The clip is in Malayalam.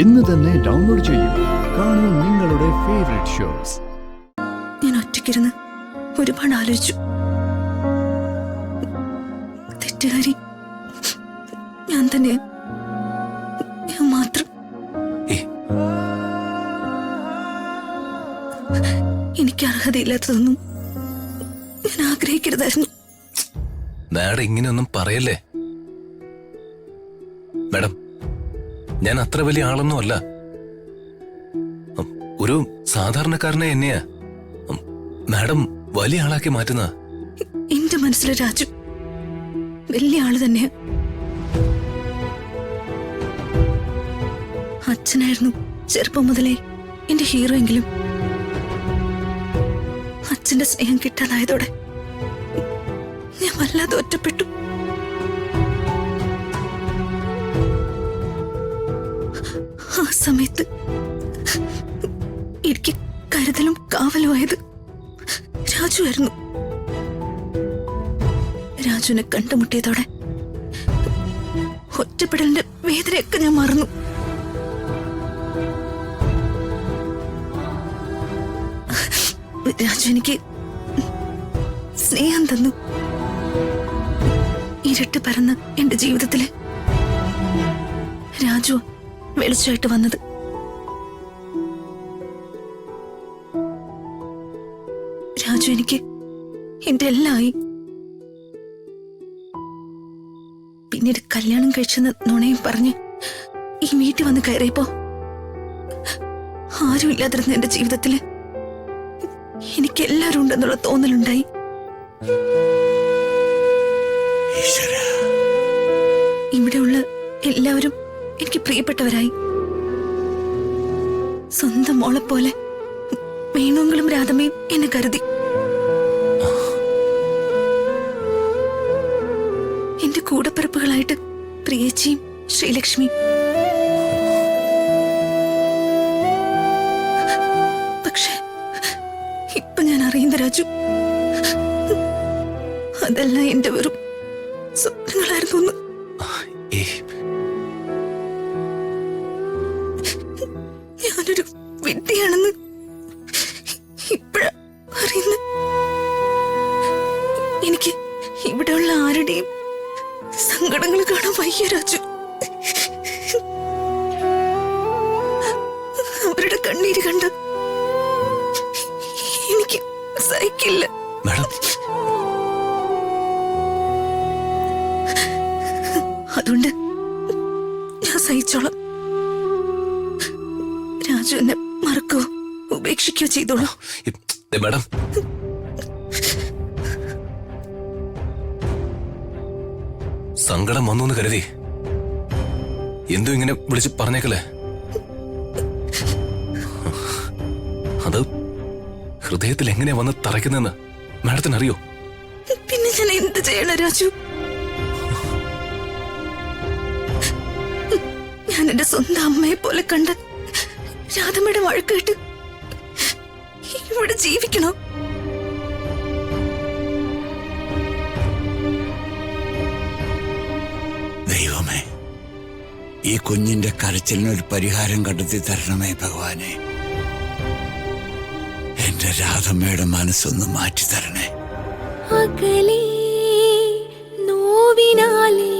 ഇന്ന് തന്നെ ഡൗൺലോഡ് ചെയ്യൂ. കാണൂ നിങ്ങളുടെ ഫേവറേറ്റ് ഷോസ്. ഞാൻ ഒറ്റയ്ക്കിരുന്ന് ഒരുപാട് ആലോചിച്ചു. തെറ്റുകാരി ഞാൻ തന്നെ, ഞാൻ മാത്രം. എനിക്ക് അർഹതയില്ലാത്തതൊന്നും ഞാൻ ആഗ്രഹിക്കരുതായിരുന്നു. മാഡം ഇങ്ങനെയൊന്നും പറയല്ലേ മാഡം. ഞാൻ അത്ര വലിയ ആളൊന്നും അല്ല. ഒരു സാധാരണക്കാരനെ എന്നെയാ മാഡം വലിയ ആളാക്കി മാറ്റുന്ന. എന്റെ മനസ്സിലെ രാജു വലിയ ആള് തന്നെയാ. അച്ഛനായിരുന്നു ചെറുപ്പം മുതലേ എന്റെ ഹീറോ എങ്കിലും അച്ഛന്റെ സ്നേഹം കിട്ടാതായതോടെ ഞാൻ വല്ലാതെ ഒറ്റപ്പെട്ടു. ആ സമയത്ത് എനിക്ക് കരുതലും കാവലുമായത് രാജുവായിരുന്നു. രാജുവിനെ കണ്ടുമുട്ടിയതോടെ ഒറ്റപ്പെടലിന്റെ വേദനയൊക്കെ ഞാൻ മറന്നു. രാജു എനിക്ക് സ്നേഹം തന്നു. ഇരട്ടി പറന്ന എന്റെ ജീവിതത്തില് രാജു വെളിച്ചമായിട്ട് വന്നത്. രാജു എനിക്ക് എന്റെ എല്ലാമായി. പിന്നീട് കല്യാണം കഴിച്ചെന്ന് നുണയും പറഞ്ഞ് ഈ വീട്ടിൽ വന്ന് കയറിയപ്പോ ആരും ഇല്ലാതിരുന്ന എന്റെ ജീവിതത്തില് എനിക്ക് എല്ലാവരും ഉണ്ടെന്നുള്ള തോന്നലുണ്ടായി. ഇവിടെയുള്ള എല്ലാവരും എനിക്ക് പ്രിയപ്പെട്ടവരായി. സ്വന്തം മോളെ പോലെ വേണുങ്ങളും രാധമ്മയും എന്നെ കരുതി. എന്റെ കൂടപ്പിറപ്പുകളായിട്ട് പ്രിയേച്ചിയും ശ്രീലക്ഷ്മിയും. പക്ഷെ ഇപ്പൊ ഞാൻ അറിയുന്ന രാജു, അതെല്ലാം എന്റെ വെറും സ്വപ്നങ്ങളായിരുന്നു. ഞാനൊരു വിഡ്ഢിയാണെന്ന് ഇപ്പഴാ അറിയുന്ന. എനിക്ക് ഇവിടെയുള്ള ആരുടെയും സങ്കടങ്ങൾ കാണാൻ വയ്യ രാജു. അവരുടെ കണ്ണീര് കണ്ട് എനിക്ക് സഹിക്കില്ല. അതുകൊണ്ട് ഞാൻ സഹിച്ചോളാം. രാജു എന്നെ മറക്കോ ഉപേക്ഷിക്കോ ചെയ്തോളൂ. മാഡം, സങ്കടം വന്നു കരുതി എന്തോ ഇങ്ങനെ വിളിച്ച് പറഞ്ഞേക്കല്ലേ. അത് ഹൃദയത്തിൽ എങ്ങനെയാ വന്ന് തറയ്ക്കുന്നെന്ന് മാഡത്തിന് അറിയോ? പിന്നെ ഞാൻ എന്ത് ചെയ്യണം രാജു? ഞാൻ എന്റെ സ്വന്തം അമ്മയെ പോലെ കണ്ട് രാധമ്മയുടെ വഴക്ക് കേട്ട് ഇവിടെ ജീവിക്കണോ? ദൈവമേ, ഈ കുഞ്ഞിന്റെ കരച്ചിലിനൊരു പരിഹാരം കണ്ടെത്തി തരണമേ ഭഗവാനെ. എന്റെ രാധമ്മയുടെ മനസ്സൊന്ന് മാറ്റി തരണേ. അകലേ നോവിനാലേ